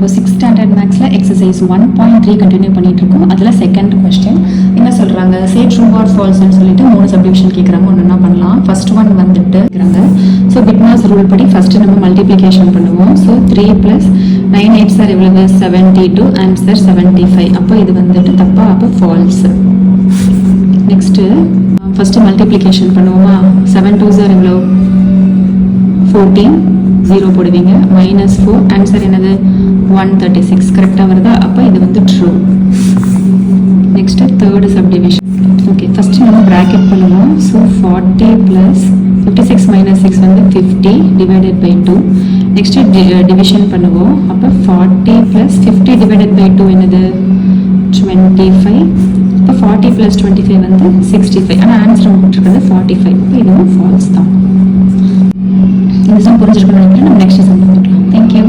இப்போ 6th standard மேக்ஸில் exercise 1.3 continue பண்ணிட்டு இருக்கோம். அதில் செகண்ட் கொஸ்டின் என்ன சொல்கிறாங்க, சே ட்ரூ ஆர் ஃபால்ஸ்ன்னு சொல்லிட்டு 3 சப்டிவிஷன் கேட்குறாங்க. ஒன்று என்ன பண்ணலாம், ஃபர்ஸ்ட் ஒன் வந்துட்டு இருக்கிறாங்க. ஸோ பிட்மாஸ் ரூல் படி ஃபஸ்ட்டு நம்ம மல்டிப்ளிகேஷன் பண்ணுவோம். ஸோ 3 + 9 8 சார் எவ்வளவு 72, ஆன்சர் 75. அப்போ இது வந்துட்டு தப்பா, அப்போ ஃபால்ஸ். நெக்ஸ்ட்டு ஃபஸ்ட்டு மல்டிப்ளிகேஷன் பண்ணுவோமா. 7 2 சார் எவ்வளோ 14, 0 போடுவீங்க, -4, ஆன்சர் என்னது 136. கரெக்டாக வருதா? அப்போ இது வந்து true. Next third subdivision. Okay, first நம்ம ப்ராக்கெட் பண்ணுவோம். ஸோ 40 + 56 - 6 வந்து 50 / 2. நெக்ஸ்ட்டு டிவிஷன் பண்ணுவோம். அப்போ 40 + 50 / 2 என்னது 25. இப்போ 40 + 25 வந்து 65. ஆனால் ஆன்சர் போட்டிருக்கிறது 45. இப்போ இதுவும் ஃபால்ஸ் தான். இந்த சம் புரிஞ்சிருக்கணும்னு நினைக்கிறேன். நம்ம நெக்ஸ்ட் சம் பார்க்கலாம். தேங்க்யூ.